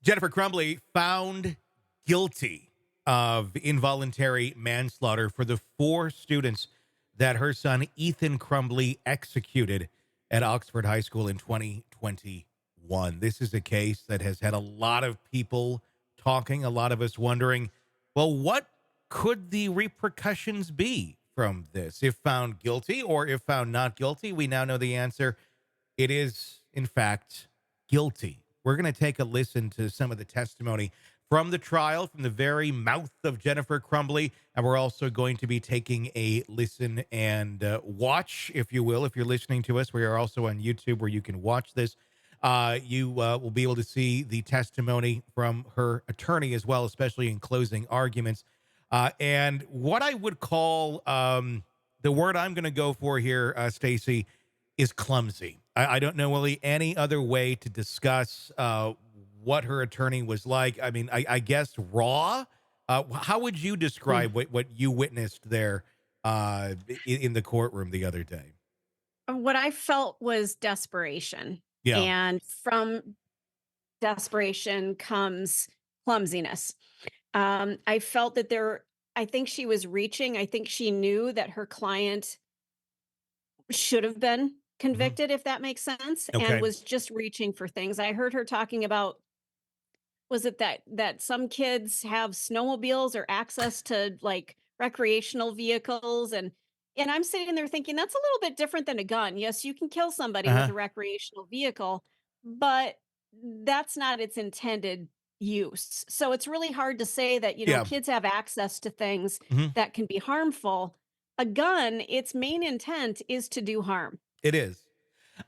Jennifer Crumbley found guilty of involuntary manslaughter for the four students that her son Ethan Crumbley executed at Oxford High School in 2021. This is a case that has had a lot of people talking, a lot of us wondering, well, what could the repercussions be from this if found guilty or if found not guilty? We now know the answer. It is, in fact, guilty. We're going to take a listen to some of the testimony from the trial, from the very mouth of Jennifer Crumbley. And we're also going to be taking a listen and watch, if you will. If you're listening to us, we are also on YouTube where you can watch this. You will be able to see the testimony from her attorney as well, especially in closing arguments. And what I would call the word I'm going to go for here, Stacey, is clumsy. I don't know really any other way to discuss what her attorney was like. I mean, I guess raw. How would you describe what you witnessed there in the courtroom the other day? What I felt was desperation. Yeah. And from desperation comes clumsiness. I felt that I think she was reaching. I think she knew that her client should have been Hmm. convicted, if that makes sense, and Okay. was just reaching for things. I heard her talking about, was it that some kids have snowmobiles or access to like recreational vehicles, and I'm sitting there thinking that's a little bit different than a gun. Yes, you can kill somebody with Uh-huh. a recreational vehicle, but that's not its intended use. So it's really hard to say that, Yeah. kids have access to things Hmm. that can be harmful. A gun, its main intent is to do harm. It is.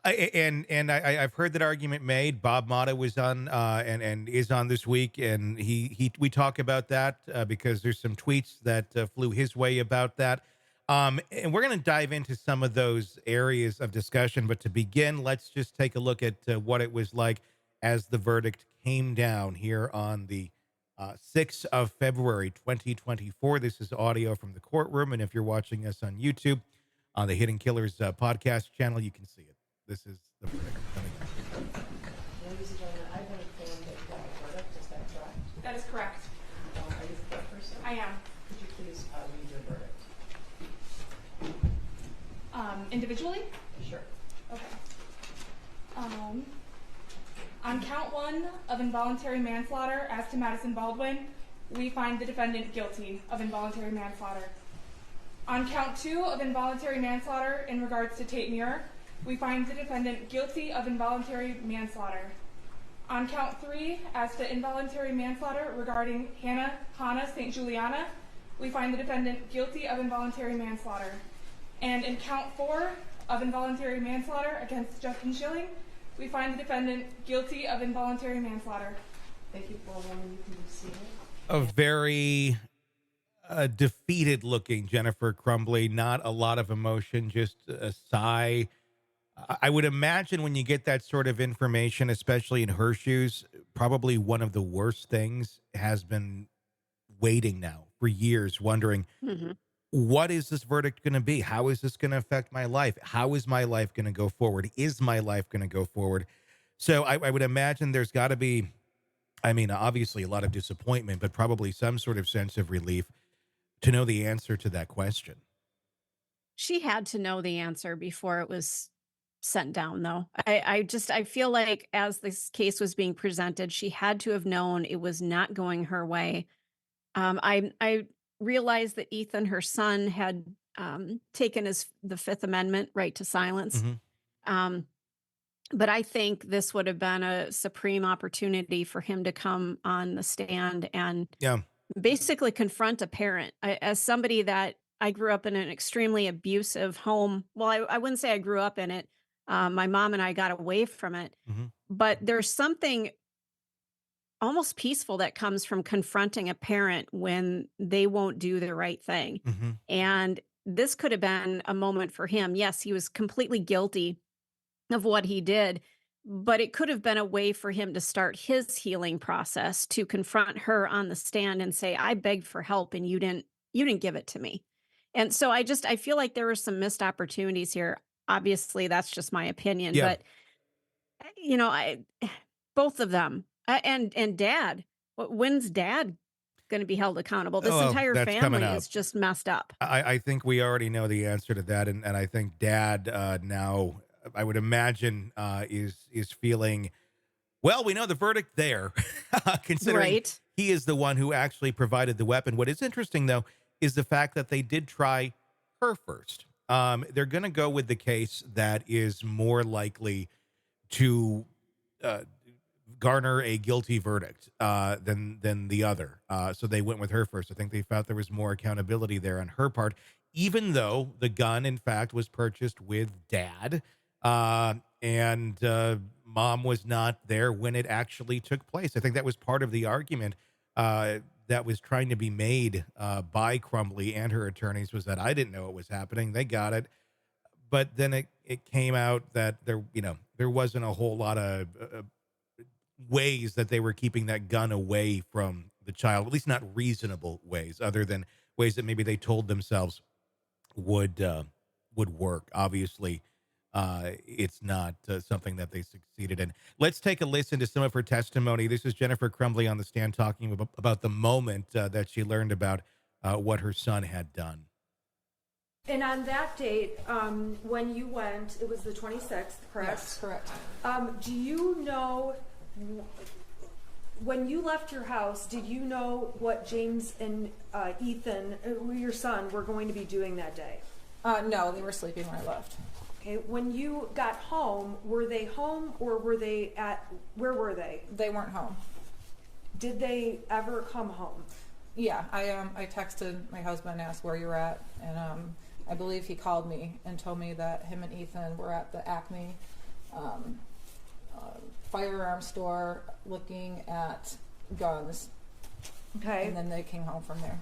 I've heard that argument made. Bob Motta was on and is on this week, and we talk about that because there's some tweets that flew his way about that. And we're going to dive into some of those areas of discussion. But to begin, let's just take a look at what it was like as the verdict came down here on the 6th of February, 2024. This is audio from the courtroom, and if you're watching us on YouTube on the Hidden Killers podcast channel, you can see it. This is the verdict coming up. Ladies and gentlemen, I've been informed that you got a verdict. Is that correct? That is correct. Are you the court person? I am. Could you please read your verdict? Individually? Sure. Okay. On count one of involuntary manslaughter as to Madison Baldwin, we find the defendant guilty of involuntary manslaughter. On count two of involuntary manslaughter in regards to Tate Muir, we find the defendant guilty of involuntary manslaughter. On count three, as to involuntary manslaughter regarding Hannah St. Juliana, we find the defendant guilty of involuntary manslaughter. And in count four of involuntary manslaughter against Justin Schilling, we find the defendant guilty of involuntary manslaughter. Thank you, Woman. You can be seated. A very defeated looking Jennifer Crumbley, not a lot of emotion, just a sigh. I would imagine when you get that sort of information, especially in her shoes, probably one of the worst things has been waiting now for years, wondering, Mhm. what is this verdict going to be? How is this going to affect my life? How is my life going to go forward? Is my life going to go forward? So I would imagine there's got to be, I mean, obviously a lot of disappointment, but probably some sort of sense of relief to know the answer to that question. She had to know the answer before it was sent down, though. I feel like as this case was being presented, she had to have known it was not going her way. I realized that Ethan, her son, had taken the Fifth Amendment right to silence. Hmm. Um, but I think this would have been a supreme opportunity for him to come on the stand and Yeah. basically confront a parent. As somebody that I grew up in an extremely abusive home. Well, I wouldn't say I grew up in it. My mom and I got away from it. Hmm. But there's something almost peaceful that comes from confronting a parent when they won't do the right thing. Hmm. And this could have been a moment for him. Yes, he was completely guilty of what he did, but it could have been a way for him to start his healing process to confront her on the stand and say, I begged for help and you didn't give it to me. And so I feel like there were some missed opportunities here. Obviously, that's just my opinion, Yeah. but I both of them And dad, when's dad going to be held accountable? Oh, This well, entire that's coming family up. is just messed up. I think we already know the answer to that, and I think Dad now, I would imagine, is feeling well. We know the verdict there, considering Right. he is the one who actually provided the weapon. What is interesting, though, is the fact that they did try her first. They're going to go with the case that is more likely to uh, garner a guilty verdict than the other. So they went with her first. I think they felt there was more accountability there on her part, even though the gun, in fact, was purchased with Dad, and Mom was not there when it actually took place. I think that was part of the argument that was trying to be made by Crumbley and her attorneys, was that I didn't know it was happening. They got it, but then it came out that there wasn't a whole lot of ways that they were keeping that gun away from the child, at least not reasonable ways, other than ways that maybe they told themselves would work. Obviously, it's not something that they succeeded in. Let's take a listen to some of her testimony. This is Jennifer Crumbley on the stand talking about the moment that she learned about what her son had done. And on that date, when you went, it was the 26th, correct? Yes, correct. Do you know, when you left your house, did you know what James and Ethan, your son, were going to be doing that day? No, they were sleeping when I left. Okay, when you got home, were they home or were they where were they? They weren't home. Did they ever come home? Yeah, I texted my husband and asked where you're at, and I believe he called me and told me that him and Ethan were at the Acme firearm store looking at guns, Okay. and then they came home from there.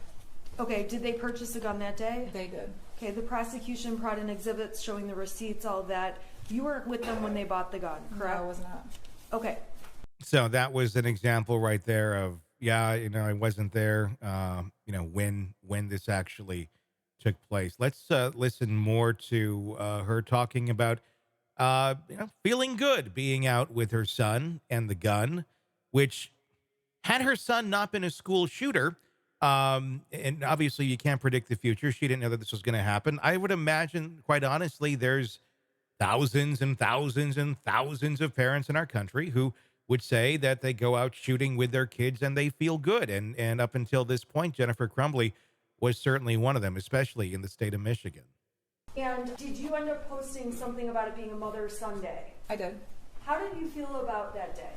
Okay, did they purchase a gun that day? They did. Okay, the prosecution brought in exhibits showing the receipts, all that. You weren't with them when they bought the gun, correct? No, I was not. Okay. So that was an example right there of, I wasn't there, when this actually took place. Let's listen more to her talking about, feeling good being out with her son and the gun, which, had her son not been a school shooter, and obviously you can't predict the future. She didn't know that this was going to happen. I would imagine, quite honestly, there's thousands and thousands and thousands of parents in our country who would say that they go out shooting with their kids and they feel good. And up until this point, Jennifer Crumbley was certainly one of them, especially in the state of Michigan. And did you end up posting something about it being a Mother's Sunday? I did. How did you feel about that day?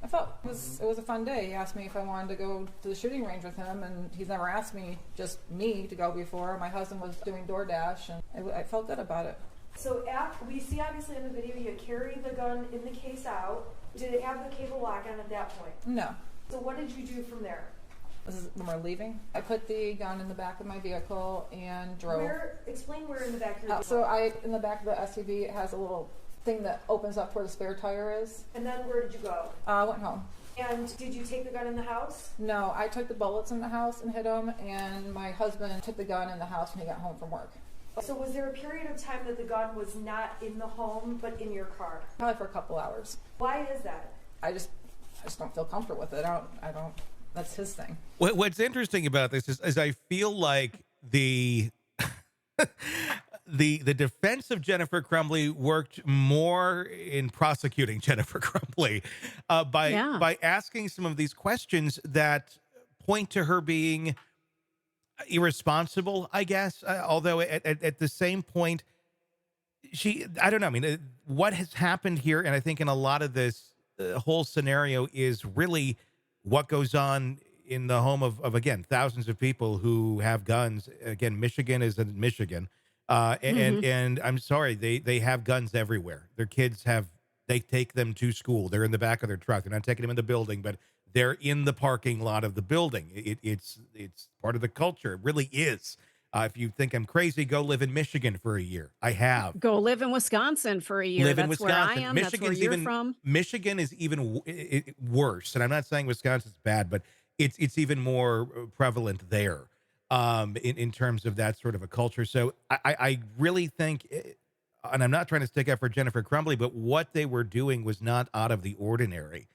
I felt it was a fun day. He asked me if I wanted to go to the shooting range with him, and he's never asked me, just me, to go before. My husband was doing DoorDash, and I felt good about it. So we see obviously in the video you carry the gun in the case out. Did it have the cable lock on at that point? No. So what did you do from there? This is when we're leaving. I put the gun in the back of my vehicle and drove. Explain where in the back of your So in the back of the SUV, it has a little thing that opens up where the spare tire is. And then where did you go? I went home. And did you take the gun in the house? No, I took the bullets in the house and hid them, and my husband took the gun in the house when he got home from work. So was there a period of time that the gun was not in the home but in your car? Probably for a couple hours. Why is that? I just don't feel comfortable with it. I don't. That's his thing. What's interesting about this is I feel like the the defense of Jennifer Crumbley worked more in prosecuting Jennifer Crumbley by asking some of these questions that point to her being irresponsible, I guess. Although at the same point, I don't know. I mean, what has happened here, and I think in a lot of this whole scenario, is really what goes on in the home of again, thousands of people who have guns. Again, Michigan is in Michigan. And I'm sorry, they have guns everywhere. Their kids they take them to school. They're in the back of their truck. They're not taking them in the building, but they're in the parking lot of the building. It's part of the culture. It really is. If you think I'm crazy, go live in Michigan for a year. I have. Go live in Wisconsin for a year. Live in That's Wisconsin. where I am. That's where you're from. Michigan is even worse. And I'm not saying Wisconsin's bad, but it's even more prevalent there in terms of that sort of a culture. So I really think, and I'm not trying to stick up for Jennifer Crumbley, but what they were doing was not out of the ordinary.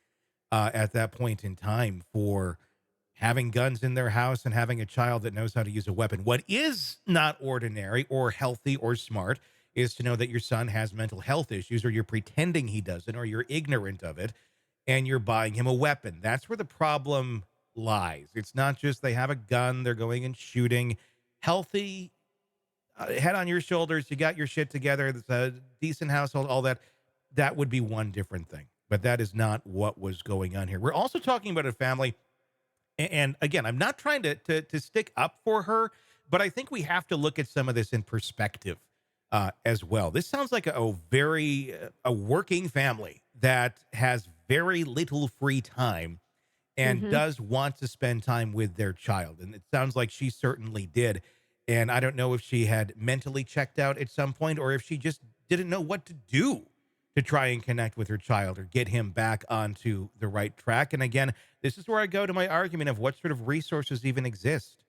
at that point in time for having guns in their house and having a child that knows how to use a weapon. What is not ordinary or healthy or smart is to know that your son has mental health issues, or you're pretending he doesn't, or you're ignorant of it, and you're buying him a weapon. That's where the problem lies. It's not just they have a gun, they're going and shooting. Healthy, head on your shoulders, you got your shit together, it's a decent household, all that. That would be one different thing. But that is not what was going on here. We're also talking about a family. And again, I'm not trying to stick up for her, but I think we have to look at some of this in perspective as well. This sounds like a working family that has very little free time and does want to spend time with their child. And it sounds like she certainly did. And I don't know if she had mentally checked out at some point, or if she just didn't know what to do to try and connect with her child or get him back onto the right track. And again, this is where I go to my argument of what sort of resources even exist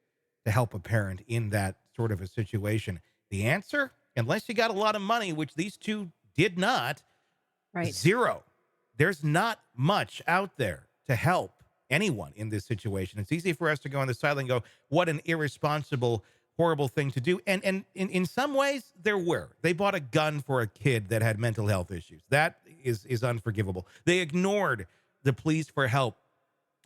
to help a parent in that sort of a situation. The answer, unless you got a lot of money, which these two did not, Right. zero. There's not much out there to help anyone in this situation. It's easy for us to go on the side and go, what an irresponsible, horrible thing to do. And in some ways, there were. They bought a gun for a kid that had mental health issues. That is unforgivable. They ignored the pleas for help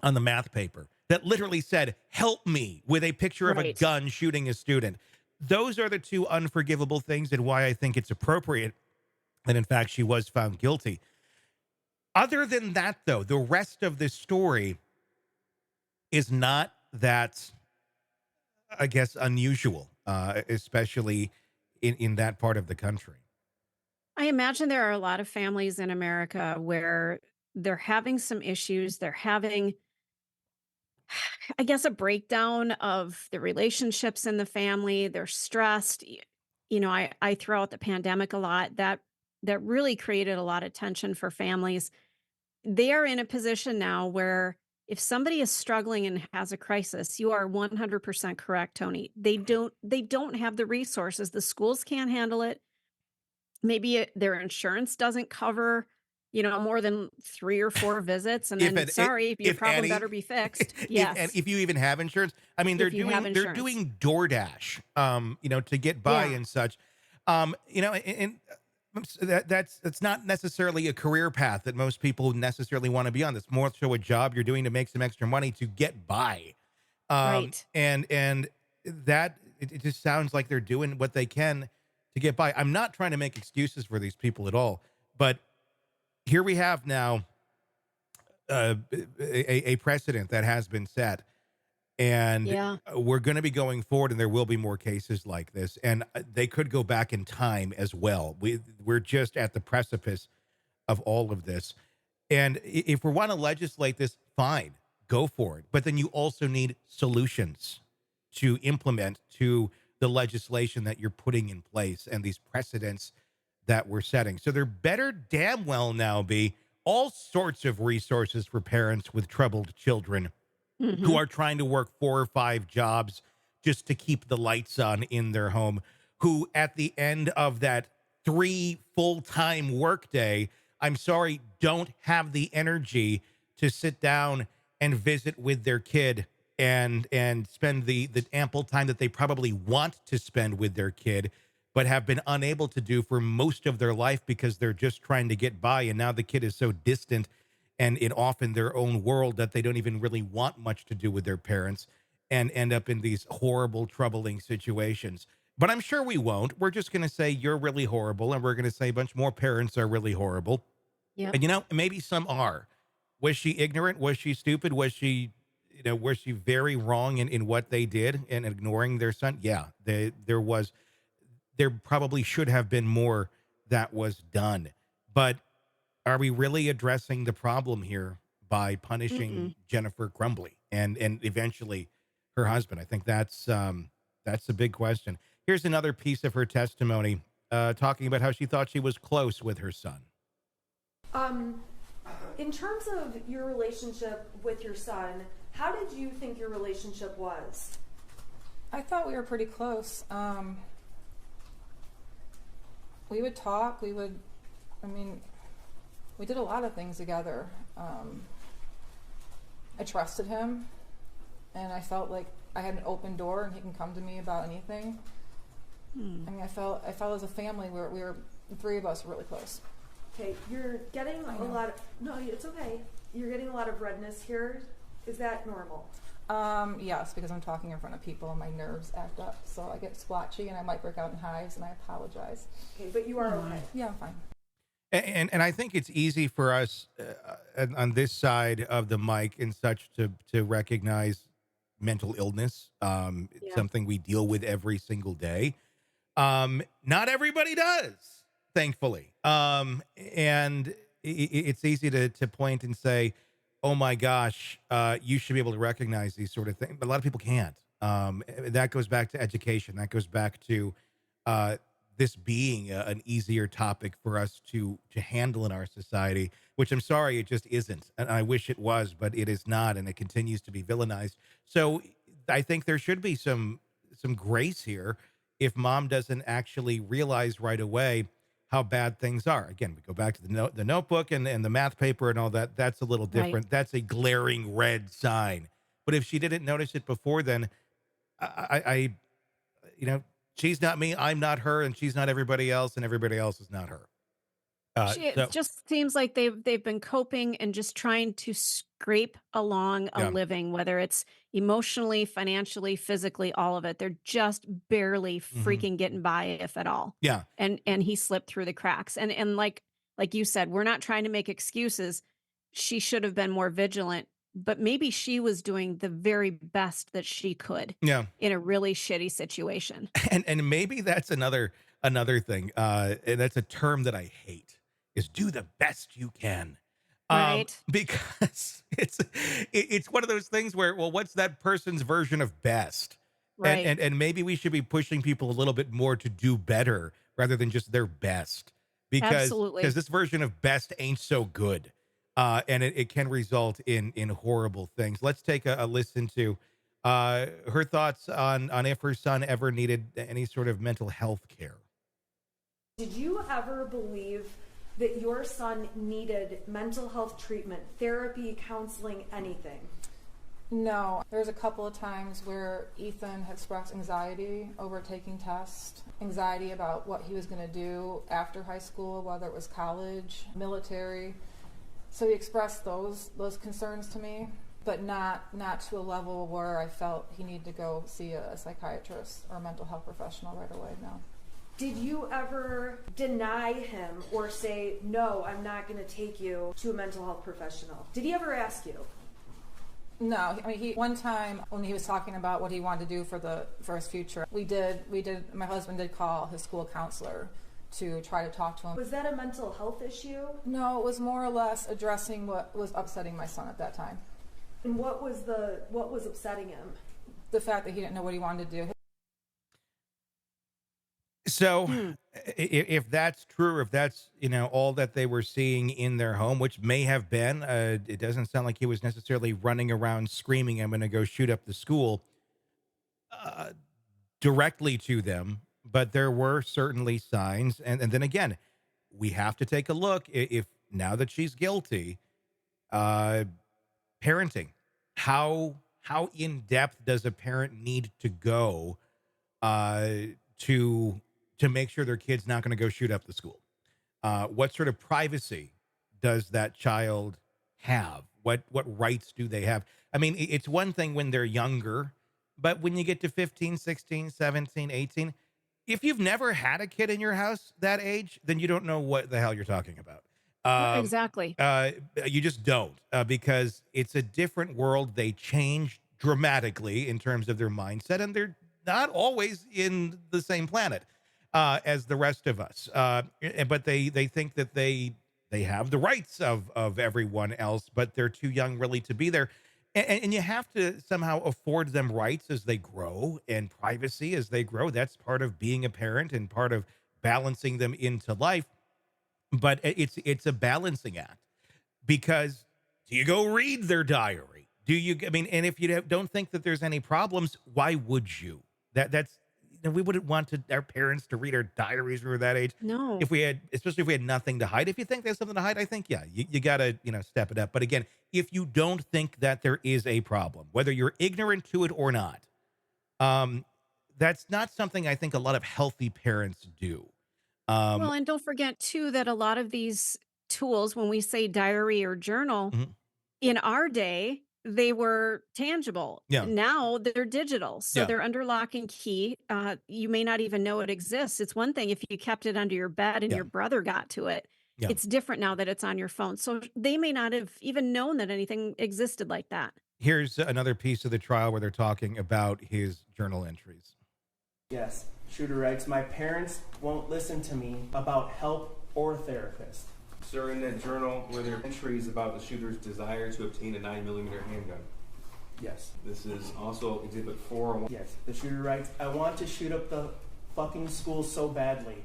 on the math paper that literally said, help me, with a picture of a Right. gun shooting a student. Those are the two unforgivable things, and why I think it's appropriate that, in fact, she was found guilty. Other than that, though, the rest of this story is not that, I guess, unusual, especially in that part of the country. I imagine there are a lot of families in America where they're having some issues. They're having, I guess, a breakdown of the relationships in the family. They're stressed. I throw out the pandemic a lot. That really created a lot of tension for families. They are in a position now where if somebody is struggling and has a crisis, you are 100% correct, Tony. They don't have the resources. The schools can't handle it. Maybe their insurance doesn't cover, more than 3 or 4 visits, and If then it, sorry, your if problem any, better be fixed. and Yes, if you even have insurance, I mean, they're if you have insurance. doing DoorDash, to get by Yeah, and such, and that's not necessarily a career path that most people necessarily want to be on. That's more so a job you're doing to make some extra money to get by. right. And that it just sounds like they're doing what they can to get by. I'm not trying to make excuses for these people at all, but here we have now a precedent that has been set, and Yeah. we're going to be going forward, and there will be more cases like this, and they could go back in time as well. We're just at the precipice of all of this, and if we want to legislate this, fine, go for it. But then you also need solutions to implement to the legislation that you're putting in place and these precedents that we're setting. So there better damn well now be all sorts of resources for parents with troubled children who Mhm. are trying to work 4 or 5 jobs just to keep the lights on in their home, who at the end of that 3 full-time workday, I'm sorry, don't have the energy to sit down and visit with their kid and spend the ample time that they probably want to spend with their kid, but have been unable to do for most of their life because they're just trying to get by. And now the kid is so distant and off in their own world that they don't even really want much to do with their parents, and end up in these horrible, troubling situations. But I'm sure we won't. We're just going to say you're really horrible, and we're going to say a bunch more parents are really horrible. Yep. And maybe some are. Was she ignorant? Was she stupid? Was she very wrong in what they did and ignoring their son? Yeah, there probably should have been more that was done. But are we really addressing the problem here by punishing Mm-mm. Jennifer Crumbley and eventually her husband? I think that's a big question. Here's another piece of her testimony, talking about how she thought she was close with her son. In terms of your relationship with your son, how did you think your relationship was? I thought we were pretty close. We would talk. We did a lot of things together. I trusted him, and I felt like I had an open door and he can come to me about anything. I mean, I felt as a family the three of us were really close. Okay, you're getting a lot of, no, it's okay. You're getting a lot of redness here. Is that normal? Yes, because I'm talking in front of people and my nerves act up. So I get splotchy and I might break out in hives, and I apologize. Okay, but you are okay. Yeah, I'm fine. And I think it's easy for us on this side of the mic and such to recognize mental illness. It's Yeah. something we deal with every single day. Not everybody does, thankfully. And it's easy to point and say, oh my gosh, you should be able to recognize these sort of things. But a lot of people can't. That goes back to education. That goes back to this being an easier topic for us to handle in our society, which I'm sorry, it just isn't. And I wish it was, but it is not. And it continues to be villainized. So I think there should be some grace here if mom doesn't actually realize right away how bad things are. Again, we go back to the notebook and the math paper and all that. That's a little different. Right. That's a glaring red sign. But if she didn't notice it before, then I she's not me, I'm not her, and she's not everybody else, and everybody else is not her. It just seems like they've been coping and just trying to scrape along a Yeah. living, whether it's emotionally, financially, physically, all of it. They're just barely Mhm. freaking getting by, if at all. Yeah. And he slipped through the cracks. And like you said, we're not trying to make excuses. She should have been more vigilant, but maybe she was doing the very best that she could Yeah. in a really shitty situation. And maybe that's another thing. And that's a term that I hate, is do the best you can. Right. Because it's one of those things where, well, what's that person's version of best? Right. And maybe we should be pushing people a little bit more to do better rather than just their best. Because Absolutely. this version of best ain't so good. And it can result in horrible things. Let's take a listen to her thoughts on if her son ever needed any sort of mental health care. Did you ever believe that your son needed mental health treatment, therapy, counseling, anything? No, there's a couple of times where Ethan had expressed anxiety over taking tests, anxiety about what he was going to do after high school, whether it was college, military. So he expressed those concerns to me, but not to a level where I felt he needed to go see a psychiatrist or a mental health professional right away. No. Did you ever deny him or say, no, I'm not going to take you to a mental health professional? Did he ever ask you? No, I mean, one time when he was talking about what he wanted to do for his future, we did, my husband did call his school counselor to try to talk to him. Was that a mental health issue? No, it was more or less addressing what was upsetting my son at that time. And what was upsetting him? The fact that he didn't know what he wanted to do. So if that's true, or if that's, all that they were seeing in their home, which may have been, it doesn't sound like he was necessarily running around screaming, I'm going to go shoot up the school directly to them. But there were certainly signs. And then again, we have to take a look if now that she's guilty, parenting, how in depth does a parent need to go to make sure their kid's not going to go shoot up the school? What sort of privacy does that child have? What rights do they have? I mean, it's one thing when they're younger, but when you get to 15, 16, 17, 18, if you've never had a kid in your house that age, then you don't know what the hell you're talking about. Exactly. You just don't, because it's a different world. They change dramatically in terms of their mindset, and they're not always in the same planet as the rest of us. But they think that they have the rights of everyone else, but they're too young really to be there. And you have to somehow afford them rights as they grow and privacy as they grow. That's part of being a parent and part of balancing them into life. But it's a balancing act, because do you go read their diary? And if you don't think that there's any problems, why would you? That's we wouldn't want our parents to read our diaries when we were that age. No. Especially if we had nothing to hide. If you think there's something to hide, I think, yeah, you got to, step it up. But again, if you don't think that there is a problem, whether you're ignorant to it or not, that's not something I think a lot of healthy parents do. Well, and don't forget too that a lot of these tools, when we say diary or journal, Mhm. in our day, they were tangible. Yeah. Now they're digital. So Yeah. they're under lock and key. You may not even know it exists. It's one thing if you kept it under your bed and Yeah. your brother got to it. Yeah. It's different now that it's on your phone. So they may not have even known that anything existed like that. Here's another piece of the trial where they're talking about his journal entries. Yes, shooter writes, my parents won't listen to me about help or therapist. Sir, in that journal, were there entries about the shooter's desire to obtain a 9mm handgun? Yes. This is also Exhibit 4. Yes, the shooter writes, I want to shoot up the fucking school so badly.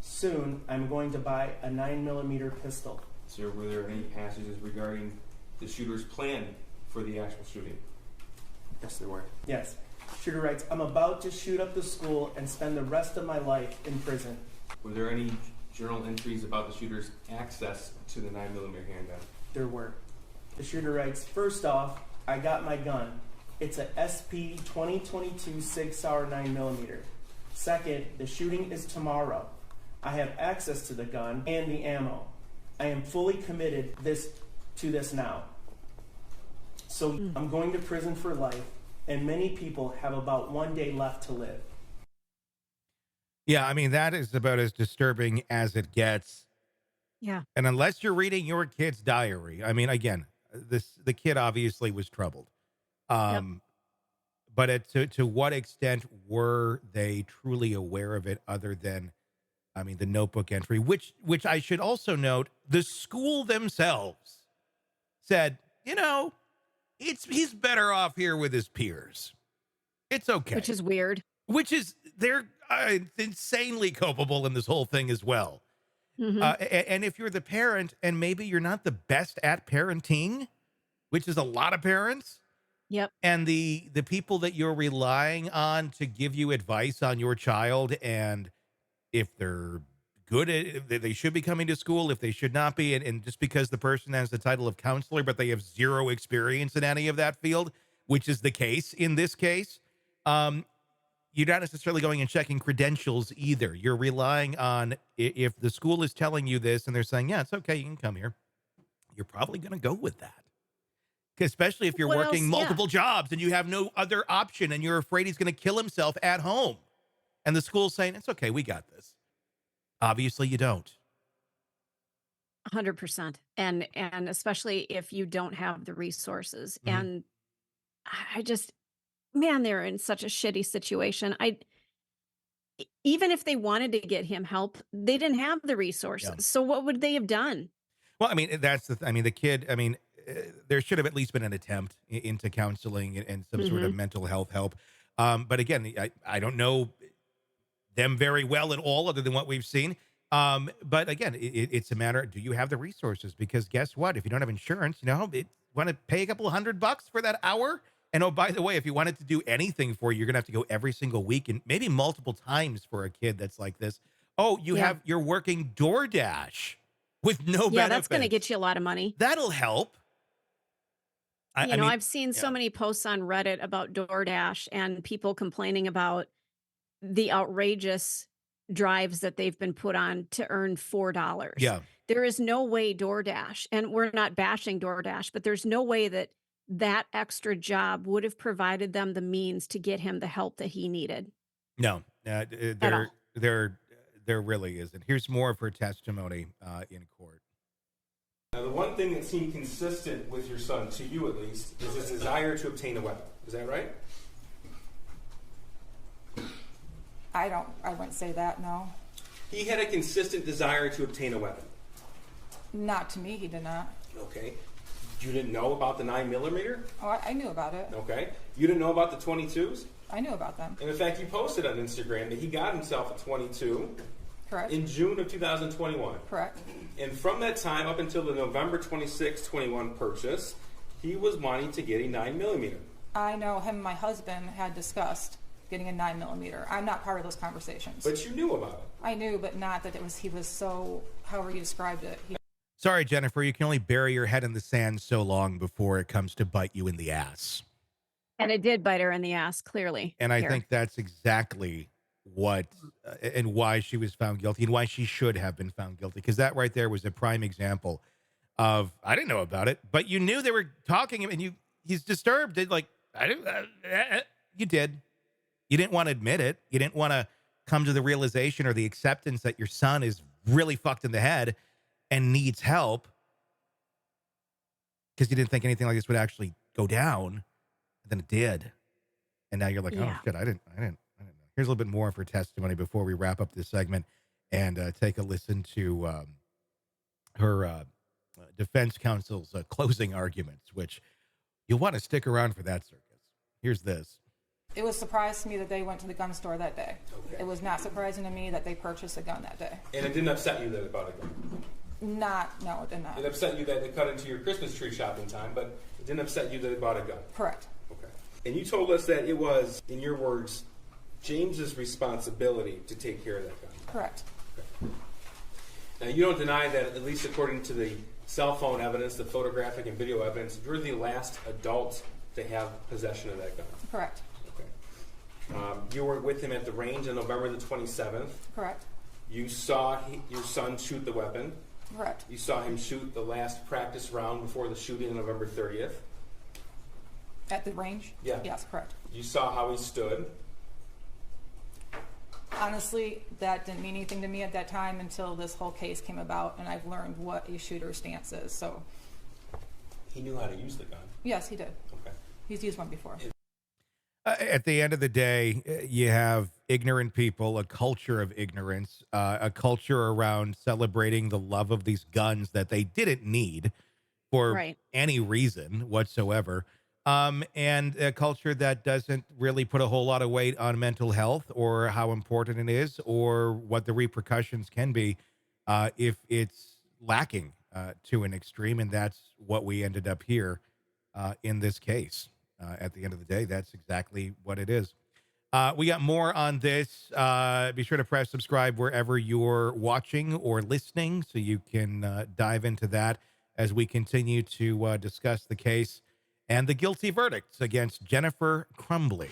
Soon, I'm going to buy a 9mm pistol. Sir, were there any passages regarding the shooter's plan for the actual shooting? Yes, there were. Yes. Shooter writes, I'm about to shoot up the school and spend the rest of my life in prison. Were there any journal entries about the shooter's access to the 9mm handgun? There were. The shooter writes, first off, I got my gun. It's a SP 2022 Sig Sauer 9mm. Second, the shooting is tomorrow. I have access to the gun and the ammo. I am fully committed to this now. So I'm going to prison for life, and many people have about 1 day left to live. Yeah, I mean, that is about as disturbing as it gets. Yeah. And unless you're reading your kid's diary, I mean, again, the kid obviously was troubled. But to what extent were they truly aware of it other than, I mean, the notebook entry, which I should also note, the school themselves said, he's better off here with his peers. It's okay. Which is weird. They're insanely culpable in this whole thing as well. Mhm. And if you're the parent and maybe you're not the best at parenting, which is a lot of parents, Yep. and the people that you're relying on to give you advice on your child, and if they're good at it, they should be coming to school, if they should not be, and just because the person has the title of counselor, but they have zero experience in any of that field, which is the case in this case, you're not necessarily going and checking credentials either. You're relying on, if the school is telling you this and they're saying, yeah, it's okay, you can come here, you're probably going to go with that. Especially if you're What working else? Yeah. multiple jobs and you have no other option and you're afraid he's going to kill himself at home. And the school's saying, it's okay, we got this. Obviously you don't. 100%. And especially if you don't have the resources. Mhm. And I just, man, they're in such a shitty situation. Even if they wanted to get him help, they didn't have the resources. Yeah. So what would they have done? Well, I mean, the kid, there should have at least been an attempt into counseling and some sort of mental health help. But again, I don't know them very well at all, other than what we've seen. But again, it's a matter, do you have the resources? Because guess what? If you don't have insurance, want to pay a couple of $100 for that hour? And oh, by the way, if you wanted to do anything for you, you're going to have to go every single week and maybe multiple times for a kid that's like this. Oh, you're working DoorDash with no benefits. Yeah, that's going to get you a lot of money. That'll help. I've seen so many posts on Reddit about DoorDash and people complaining about the outrageous drives that they've been put on to earn $4. Yeah. There is no way DoorDash, and we're not bashing DoorDash, but there's no way that extra job would have provided them the means to get him the help that he needed. No, At all. there really isn't. Here's more of her testimony in court. Now, the one thing that seemed consistent with your son, to you at least, is his desire to obtain a weapon. Is that right? I wouldn't say that, no. He had a consistent desire to obtain a weapon. Not to me, he did not. Okay. You didn't know about the 9mm? Oh, I knew about it. Okay. You didn't know about the 22s? I knew about them. And in fact, you posted on Instagram that he got himself a 22 Correct. in June of 2021. Correct. And from that time up until the November 26, 21 purchase, he was wanting to get a 9mm. I know him and my husband had discussed getting a 9mm. I'm not part of those conversations. But you knew about it. I knew, but not that he was so, however you described it. Sorry, Jennifer, you can only bury your head in the sand so long before it comes to bite you in the ass. And it did bite her in the ass, clearly. And I think that's exactly what and why she was found guilty and why she should have been found guilty. Because that right there was a prime example of, I didn't know about it, but you knew they were talking and he's disturbed. Like, you did. You didn't want to admit it. You didn't want to come to the realization or the acceptance that your son is really fucked in the head and needs help, because you didn't think anything like this would actually go down. And then it did. And now you're like, oh shit, I didn't know. Here's a little bit more of her testimony before we wrap up this segment and take a listen to her defense counsel's closing arguments, which you'll want to stick around for that circus. Here's this. It was surprised to me that they went to the gun store that day. Okay. It was not surprising to me that they purchased a gun that day. And it didn't upset you that it bought a gun? No, it did not. It upset you that it cut into your Christmas tree shopping time, but it didn't upset you that it bought a gun? Correct. Okay. And you told us that it was, in your words, James's responsibility to take care of that gun. Correct. Okay. Now, you don't deny that, at least according to the cell phone evidence, the photographic and video evidence, you're the last adult to have possession of that gun. Correct. Okay. You were with him at the range on November the 27th. Correct. You saw your son shoot the weapon. Correct. You saw him shoot the last practice round before the shooting on November 30th. At the range? Yeah. Yes, correct. You saw how he stood. Honestly, that didn't mean anything to me at that time until this whole case came about, and I've learned what a shooter's stance is. So, He knew how to use the gun. yes, he did. Okay. He's used one before. At the end of the day, you have ignorant people, a culture of ignorance, a culture around celebrating the love of these guns that they didn't need for any reason whatsoever. And a culture that doesn't really put a whole lot of weight on mental health or how important it is or what the repercussions can be if it's lacking to an extreme. And that's what we ended up here in this case. At the end of the day, that's exactly what it is. We got more on this. Be sure to press subscribe wherever you're watching or listening so you can dive into that as we continue to discuss the case and the guilty verdicts against Jennifer Crumbley.